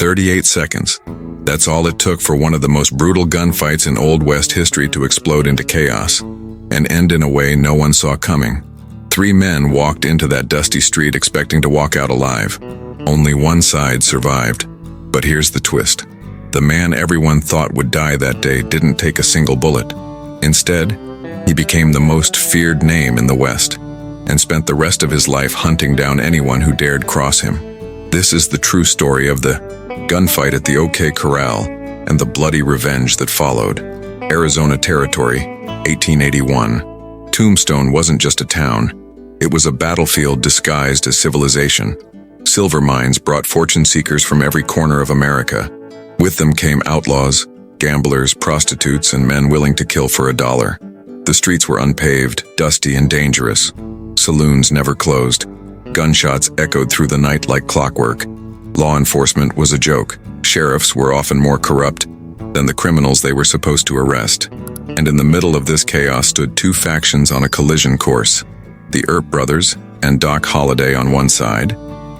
38 seconds. That's all it took for one of the most brutal gunfights in Old West history to explode into chaos and end in a way no one saw coming. 3 men walked into that dusty street expecting to walk out alive. Only one side survived. But here's the twist. The man everyone thought would die that day didn't take a single bullet. Instead, he became the most feared name in the West and spent the rest of his life hunting down anyone who dared cross him. This is the true story of the gunfight at the OK Corral and the bloody revenge that followed. Arizona Territory, 1881. Tombstone wasn't just a town. It was a battlefield disguised as civilization. Silver mines brought fortune seekers from every corner of America. With them came outlaws, gamblers, prostitutes, and men willing to kill for $1. The streets were unpaved, dusty, and dangerous. Saloons never closed. Gunshots echoed through the night like clockwork. Law enforcement was a joke. Sheriffs were often more corrupt than the criminals they were supposed to arrest. And in the middle of this chaos stood 2 factions on a collision course. The Earp brothers and Doc Holliday on one side,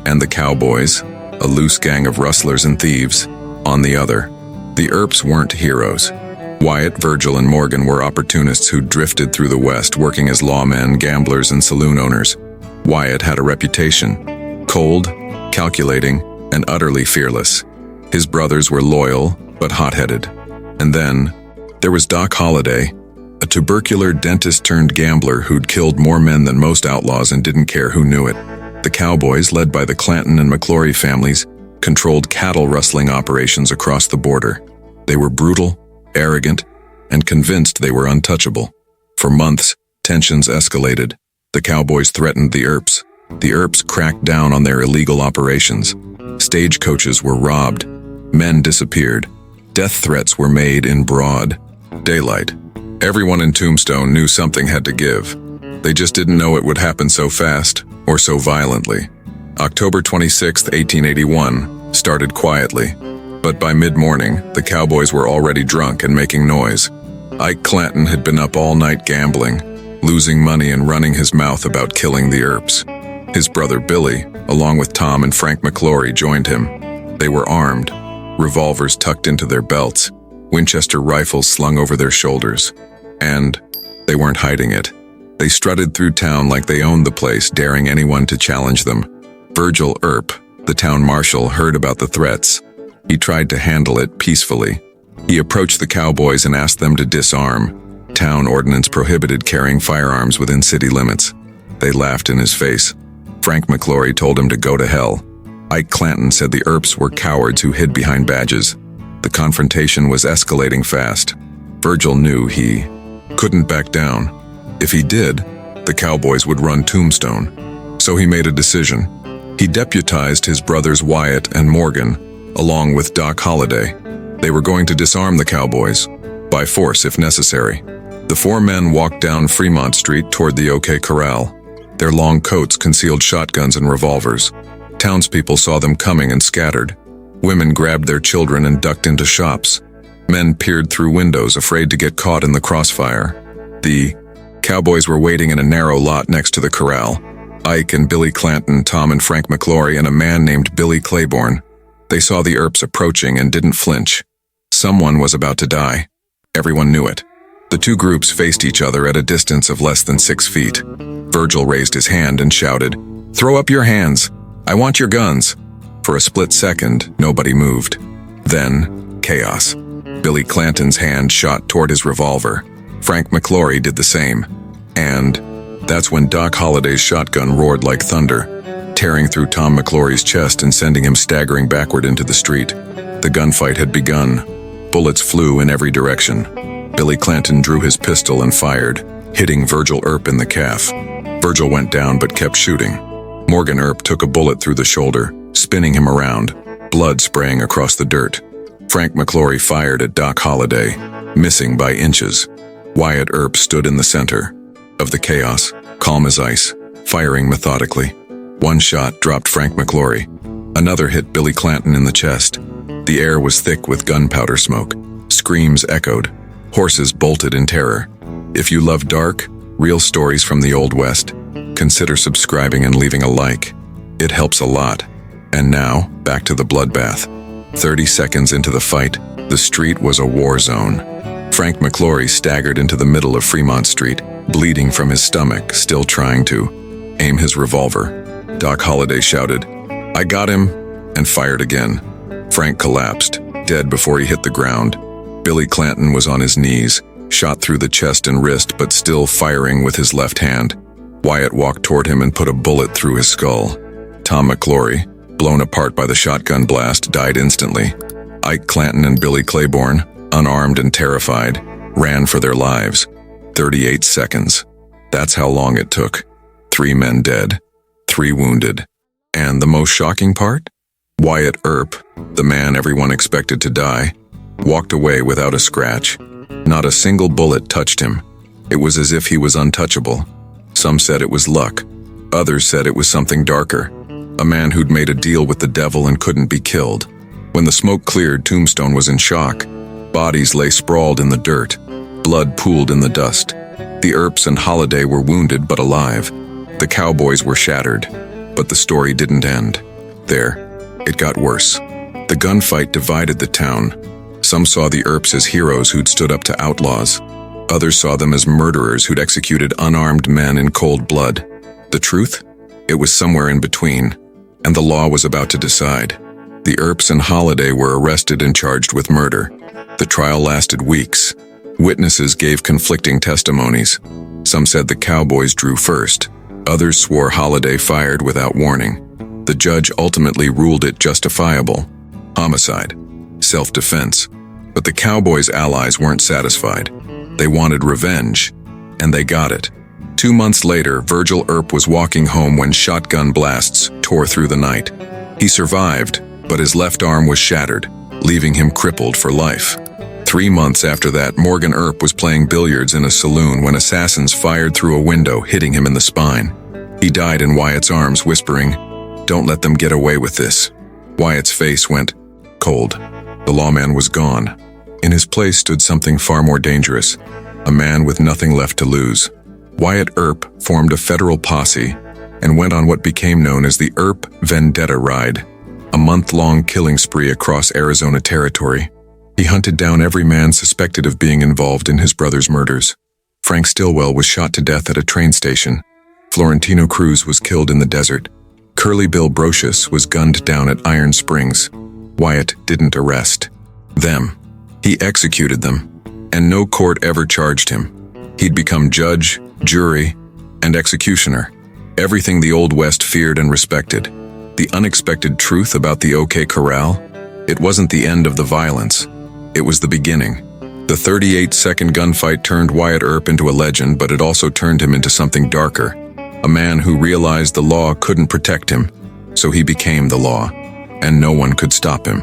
and the Cowboys, a loose gang of rustlers and thieves, on the other. The Earps weren't heroes. Wyatt, Virgil, and Morgan were opportunists who drifted through the West working as lawmen, gamblers, and saloon owners. Wyatt had a reputation: cold, calculating, and utterly fearless. His brothers were loyal, but hot-headed. And then, there was Doc Holliday, a tubercular dentist-turned-gambler who'd killed more men than most outlaws and didn't care who knew it. The Cowboys, led by the Clanton and McClory families, controlled cattle rustling operations across the border. They were brutal, arrogant, and convinced they were untouchable. For months, tensions escalated. The Cowboys threatened the Earps. The Earps cracked down on their illegal operations. Stagecoaches were robbed. Men disappeared. Death threats were made in broad daylight. Everyone in Tombstone knew something had to give. They just didn't know it would happen so fast or so violently. October 26, 1881, started quietly. But by mid-morning, the Cowboys were already drunk and making noise. Ike Clanton had been up all night gambling, losing money and running his mouth about killing the Earps. His brother Billy, along with Tom and Frank McClory, joined him. They were armed, revolvers tucked into their belts, Winchester rifles slung over their shoulders. And they weren't hiding it. They strutted through town like they owned the place, daring anyone to challenge them. Virgil Earp, the town marshal, heard about the threats. He tried to handle it peacefully. He approached the Cowboys and asked them to disarm. Town ordinance prohibited carrying firearms within city limits. They laughed in his face. Frank McClory told him to go to hell. Ike Clanton said the Earps were cowards who hid behind badges. The confrontation was escalating fast. Virgil knew he couldn't back down. If he did, the Cowboys would run Tombstone. So he made a decision. He deputized his brothers Wyatt and Morgan, along with Doc Holliday. They were going to disarm the Cowboys, by force if necessary. The 4 men walked down Fremont Street toward the OK Corral. Their long coats concealed shotguns and revolvers. Townspeople saw them coming and scattered. Women grabbed their children and ducked into shops. Men peered through windows, afraid to get caught in the crossfire. The Cowboys were waiting in a narrow lot next to the corral. Ike and Billy Clanton, Tom and Frank McClory, and a man named Billy Claiborne. They saw the Earps approaching and didn't flinch. Someone was about to die. Everyone knew it. The 2 groups faced each other at a distance of less than 6 feet. Virgil raised his hand and shouted, "Throw up your hands! I want your guns!" For a split second, nobody moved. Then, chaos. Billy Clanton's hand shot toward his revolver. Frank McClory did the same. And that's when Doc Holliday's shotgun roared like thunder, tearing through Tom McClory's chest and sending him staggering backward into the street. The gunfight had begun. Bullets flew in every direction. Billy Clanton drew his pistol and fired, hitting Virgil Earp in the calf. Virgil went down but kept shooting. Morgan Earp took a bullet through the shoulder, spinning him around, blood spraying across the dirt. Frank McClory fired at Doc Holliday, missing by inches. Wyatt Earp stood in the center of the chaos, calm as ice, firing methodically. One shot dropped Frank McClory. Another hit Billy Clanton in the chest. The air was thick with gunpowder smoke. Screams echoed. Horses bolted in terror. If you love dark, real stories from the Old West, consider subscribing and leaving a like. It helps a lot. And now, back to the bloodbath. 30 seconds into the fight, the street was a war zone. Frank McClory staggered into the middle of Fremont Street, bleeding from his stomach, still trying to aim his revolver. Doc Holliday shouted, "I got him," and fired again. Frank collapsed, dead before he hit the ground. Billy Clanton was on his knees, shot through the chest and wrist, but still firing with his left hand. Wyatt walked toward him and put a bullet through his skull. Tom McClory, blown apart by the shotgun blast, died instantly. Ike Clanton and Billy Claiborne, unarmed and terrified, ran for their lives. 38 seconds. That's how long it took. 3 men dead, 3 wounded. And the most shocking part? Wyatt Earp, the man everyone expected to die, walked away without a scratch. Not a single bullet touched him. It was as if he was untouchable. Some said it was luck. Others said it was something darker. A man who'd made a deal with the devil and couldn't be killed. When the smoke cleared, Tombstone was in shock. Bodies lay sprawled in the dirt. Blood pooled in the dust. The Earps and Holliday were wounded but alive. The Cowboys were shattered. But the story didn't end there. It got worse. The gunfight divided the town. Some saw the Earps as heroes who'd stood up to outlaws. Others saw them as murderers who'd executed unarmed men in cold blood. The truth? It was somewhere in between, and the law was about to decide. The Earps and Holliday were arrested and charged with murder. The trial lasted weeks. Witnesses gave conflicting testimonies. Some said the Cowboys drew first. Others swore Holliday fired without warning. The judge ultimately ruled it justifiable. Homicide. Self-defense. But the Cowboys' allies weren't satisfied. They wanted revenge, and they got it. 2 months later, Virgil Earp was walking home when shotgun blasts tore through the night. He survived, but his left arm was shattered, leaving him crippled for life. 3 months after that, Morgan Earp was playing billiards in a saloon when assassins fired through a window, hitting him in the spine. He died in Wyatt's arms, whispering, "Don't let them get away with this." Wyatt's face went cold. The lawman was gone. In his place stood something far more dangerous, a man with nothing left to lose. Wyatt Earp formed a federal posse and went on what became known as the Earp Vendetta Ride, a month-long killing spree across Arizona territory. He hunted down every man suspected of being involved in his brother's murders. Frank Stillwell was shot to death at a train station. Florentino Cruz was killed in the desert. Curly Bill Brocious was gunned down at Iron Springs. Wyatt didn't arrest them. He executed them, and no court ever charged him. He'd become judge, jury, and executioner. Everything the Old West feared and respected. The unexpected truth about the OK Corral? It wasn't the end of the violence. It was the beginning. The 38-second gunfight turned Wyatt Earp into a legend, but it also turned him into something darker. A man who realized the law couldn't protect him, so he became the law, and no one could stop him.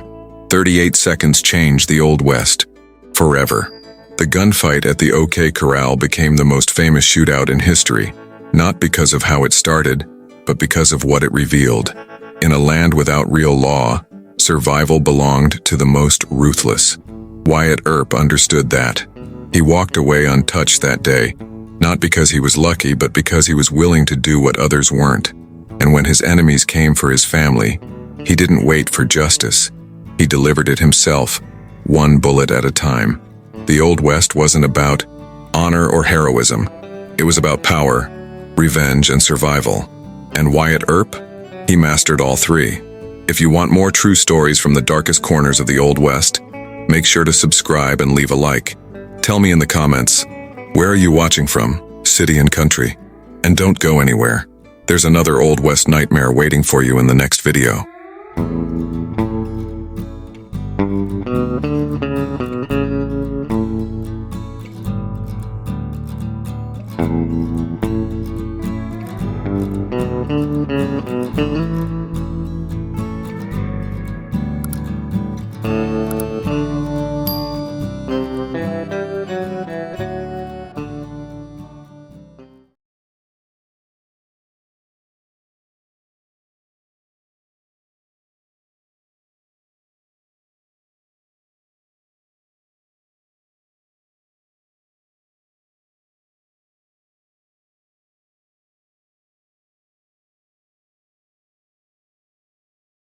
38 seconds changed the Old West forever. The gunfight at the OK Corral became the most famous shootout in history, not because of how it started, but because of what it revealed. In a land without real law, survival belonged to the most ruthless. Wyatt Earp understood that. He walked away untouched that day, not because he was lucky, but because he was willing to do what others weren't. And when his enemies came for his family, he didn't wait for justice. He delivered it himself, one bullet at a time. The Old West wasn't about honor or heroism. It was about power, revenge, and survival. And Wyatt Earp? He mastered all three. If you want more true stories from the darkest corners of the Old West, make sure to subscribe and leave a like. Tell me in the comments, where are you watching from, city and country? And don't go anywhere. There's another Old West nightmare waiting for you in the next video.